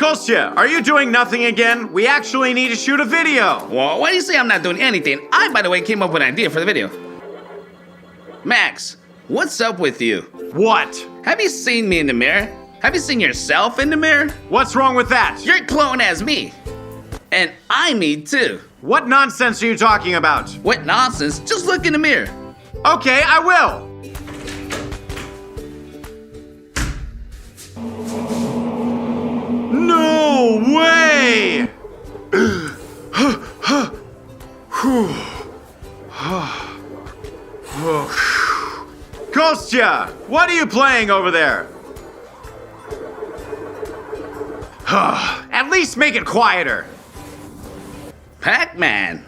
Kostya, are you doing nothing again? We actually need to shoot a video. Well, why do you say I'm not doing anything? I, by the way, came up with an idea for the video. Max, what's up with you? What? Have you seen me in the mirror? Have you seen yourself in the mirror? What's wrong with that? You're clone as me. And I'm me too. What nonsense are you talking about? What nonsense? Just look in the mirror. Okay, I will. No way! Kostya, what are you playing over there? At least make it quieter. Pac-Man.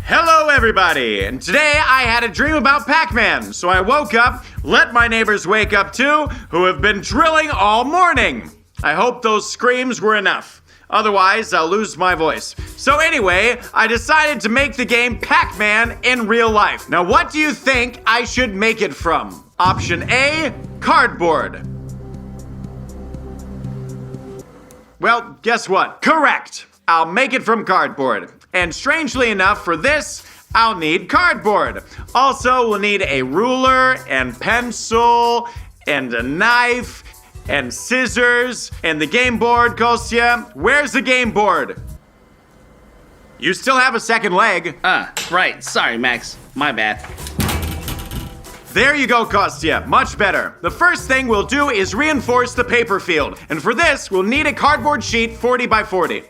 Hello everybody, and today I had a dream about Pac-Man, so I woke up, let my neighbors wake up too, who have been drilling all morning. I hope those screams were enough, otherwise I'll lose my voice. So anyway, I decided to make the game Pac-Man in real life. Now what do you think I should make it from? Option A, cardboard. Well, guess what? Correct! I'll make it from cardboard. And strangely enough, for this, I'll need cardboard. Also, we'll need a ruler and pencil and a knife and scissors and the game board, Kostya. Where's the game board? You still have a second leg. Right. Sorry, Max. My bad. There you go, Kostya. Much better. The first thing we'll do is reinforce the paper field. And for this, we'll need a cardboard sheet 40 by 40.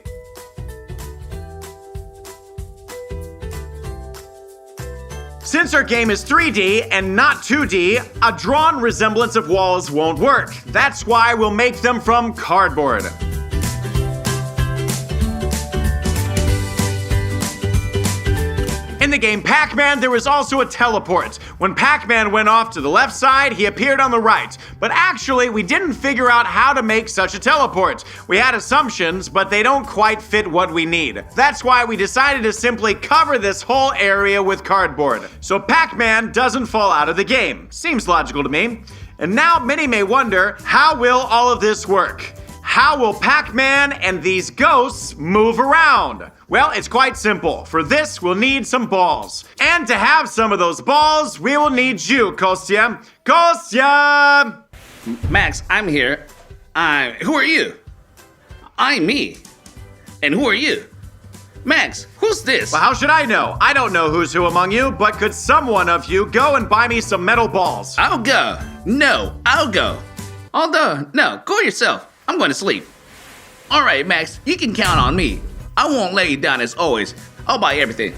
Since our game is 3D and not 2D, a drawn resemblance of walls won't work. That's why we'll make them from cardboard. In the game Pac-Man, there was also a teleport. When Pac-Man went off to the left side, he appeared on the right. But actually, we didn't figure out how to make such a teleport. We had assumptions, but they don't quite fit what we need. That's why we decided to simply cover this whole area with cardboard. So Pac-Man doesn't fall out of the game. Seems logical to me. And now many may wonder, how will all of this work? How will Pac-Man and these ghosts move around? Well, it's quite simple. For this, we'll need some balls. And to have some of those balls, we will need you, Kostya. Kostya! Max, I'm here. Who are you? I'm me. And who are you? Max, who's this? Well, how should I know? I don't know who's who among you, but could someone of you go and buy me some metal balls? I'll go. No, I'll go. Although, no, go yourself. I'm going to sleep. All right, Max, you can count on me. I won't let you down as always. I'll buy everything.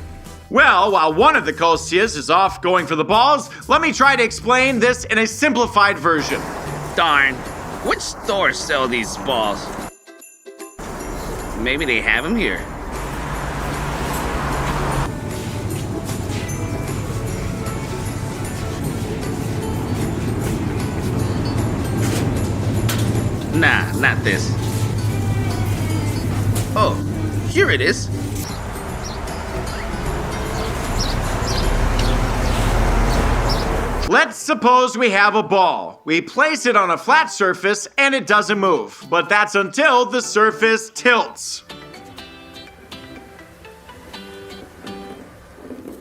Well, while one of the Kostyas is off going for the balls, let me try to explain this in a simplified version. Darn. Which stores sell these balls? Maybe they have them here. Nah, not this. Oh, here it is. Let's suppose we have a ball. We place it on a flat surface and it doesn't move. But that's until the surface tilts.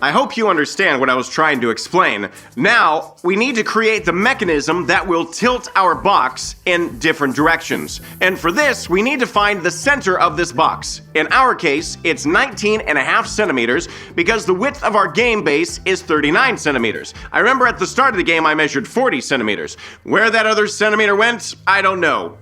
I hope you understand what I was trying to explain. Now, we need to create the mechanism that will tilt our box in different directions. And for this, we need to find the center of this box. In our case, it's 19.5 centimeters because the width of our game base is 39 centimeters. I remember at the start of the game, I measured 40 centimeters. Where that other centimeter went, I don't know.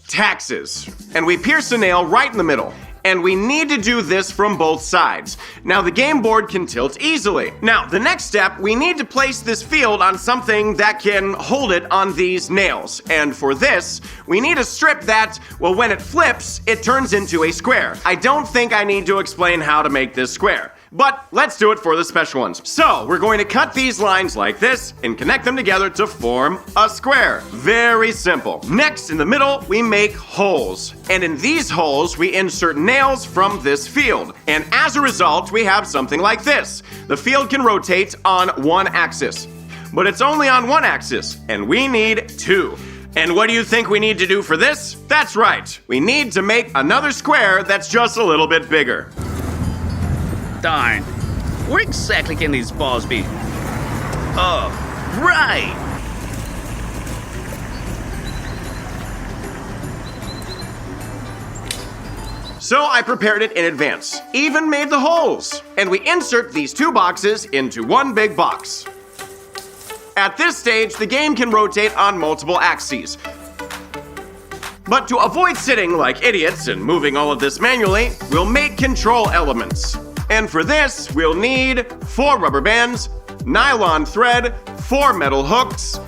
Taxes. And we pierce a nail right in the middle. And we need to do this from both sides. Now the game board can tilt easily. Now the next step, we need to place this field on something that can hold it on these nails. And for this, we need a strip that, well, when it flips, it turns into a square. I don't think I need to explain how to make this square. but let's do it for the special ones. So, we're going to cut these lines like this and connect them together to form a square. Very simple. Next, in the middle, we make holes. And in these holes, we insert nails from this field. And as a result, we have something like this. The field can rotate on one axis. But it's only on one axis, and we need two. And what do you think we need to do for this? That's right. We need to make another square that's just a little bit bigger. Darn. Where exactly can these balls be? Oh, right. So I prepared it in advance, even made the holes. And we insert these two boxes into one big box. At this stage, the game can rotate on multiple axes. But to avoid sitting like idiots and moving all of this manually, we'll make control elements. And for this, we'll need 4 rubber bands, nylon thread, 4 metal hooks,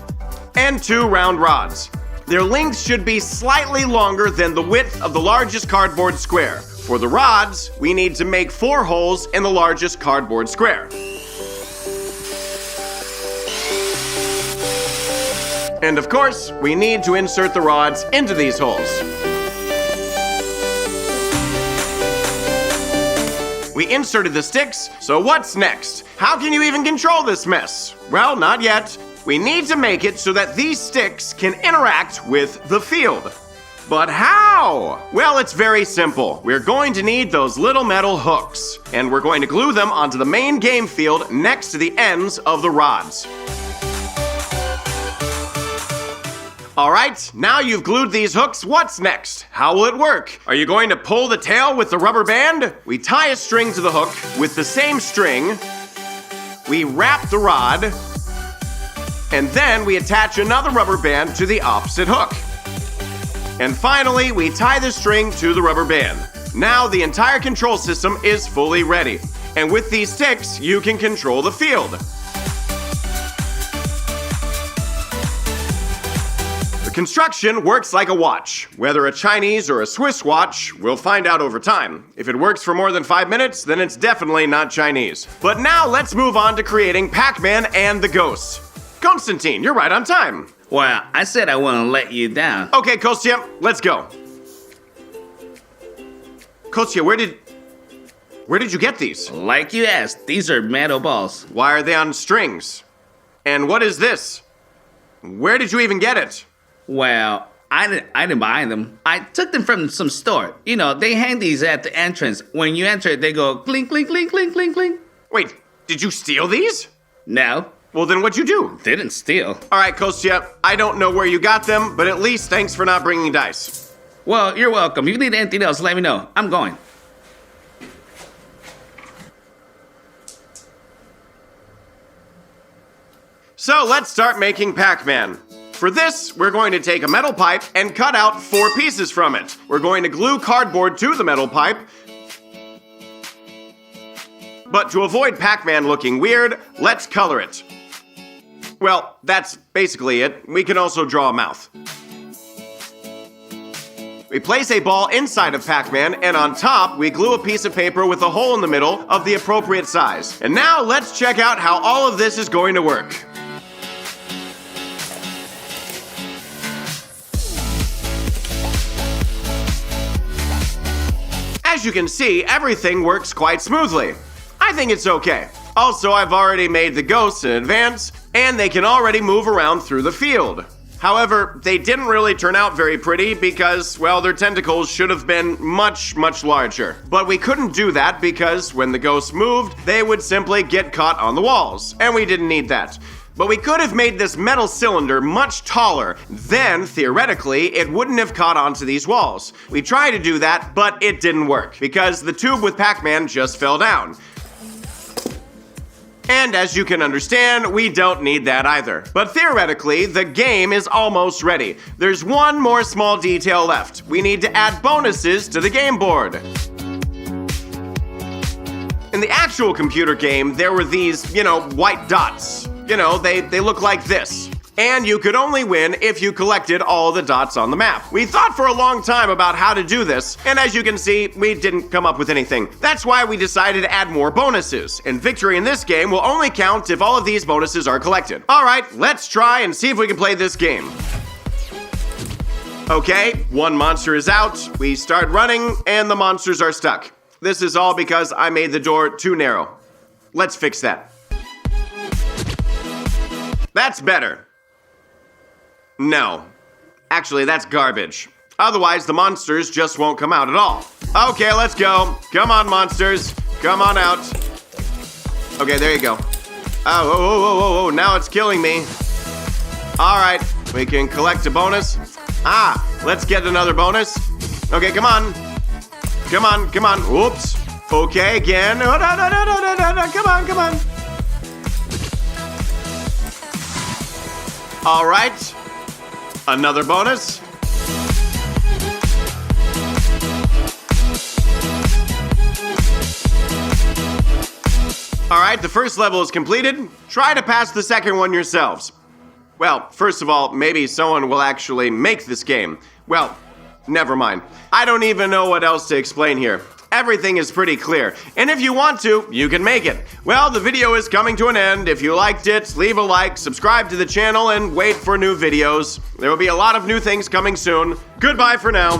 and 2 round rods. Their length should be slightly longer than the width of the largest cardboard square. For the rods, we need to make 4 holes in the largest cardboard square. And of course, we need to insert the rods into these holes. We inserted the sticks, so what's next? How can you even control this mess? Well, not yet. We need to make it so that these sticks can interact with the field. But how? Well, it's very simple. We're going to need those little metal hooks, and we're going to glue them onto the main game field next to the ends of the rods. All right, now you've glued these hooks, what's next? How will it work? Are you going to pull the tail with the rubber band? We tie a string to the hook with the same string. We wrap the rod, and then we attach another rubber band to the opposite hook. And finally, we tie the string to the rubber band. Now the entire control system is fully ready. And with these sticks, you can control the field. Construction works like a watch. Whether a Chinese or a Swiss watch, we'll find out over time. If it works for more than 5 minutes, then it's definitely not Chinese. But now let's move on to creating Pac-Man and the ghosts. Konstantin, you're right on time. Well, I said I wouldn't let you down. Okay, Kostya, let's go. Kostya, where did you get these? Like you asked, these are metal balls. Why are they on strings? And what is this? Where did you even get it? Well, I didn't buy them. I took them from some store. You know, they hang these at the entrance. When you enter, they go clink, clink, clink, clink, clink, clink. Wait, did you steal these? No. Well, then what'd you do? Didn't steal. All right, Kostya, I don't know where you got them, but at least thanks for not bringing dice. Well, you're welcome. If you need anything else, let me know. I'm going. So let's start making Pac-Man. For this, we're going to take a metal pipe and cut out 4 pieces from it. We're going to glue cardboard to the metal pipe. But to avoid Pac-Man looking weird, let's color it. Well, that's basically it. We can also draw a mouth. We place a ball inside of Pac-Man, and on top, we glue a piece of paper with a hole in the middle of the appropriate size. And now let's check out how all of this is going to work. As you can see, everything works quite smoothly. I think it's okay. Also, I've already made the ghosts in advance, and they can already move around through the field. However, they didn't really turn out very pretty because, well, their tentacles should have been much, much larger. But we couldn't do that because when the ghosts moved, they would simply get caught on the walls, and we didn't need that. But we could have made this metal cylinder much taller. Then, theoretically, it wouldn't have caught onto these walls. We tried to do that, but it didn't work because the tube with Pac-Man just fell down. And as you can understand, we don't need that either. But theoretically, the game is almost ready. There's one more small detail left. We need to add bonuses to the game board. In the actual computer game, there were these, white dots. They look like this. And you could only win if you collected all the dots on the map. We thought for a long time about how to do this, and as you can see, we didn't come up with anything. That's why we decided to add more bonuses, and victory in this game will only count if all of these bonuses are collected. Alright, let's try and see if we can play this game. Okay, one monster is out, we start running, and the monsters are stuck. This is all because I made the door too narrow. Let's fix that. That's better. No. Actually, that's garbage. Otherwise, the monsters just won't come out at all. Okay, let's go. Come on, monsters. Come on out. Okay, there you go. Oh, now it's killing me. All right, we can collect a bonus. Let's get another bonus. Okay, come on. Come on. Oops. Okay, again. Oh, no. Come on. All right. Another bonus. All right, the first level is completed. Try to pass the second one yourselves. Well, first of all, maybe someone will actually make this game. Well, never mind. I don't even know what else to explain here. Everything is pretty clear, and if you want to, you can make it. Well, the video is coming to an end. If you liked it, leave a like, subscribe to the channel, and wait for new videos. There will be a lot of new things coming soon. Goodbye for now.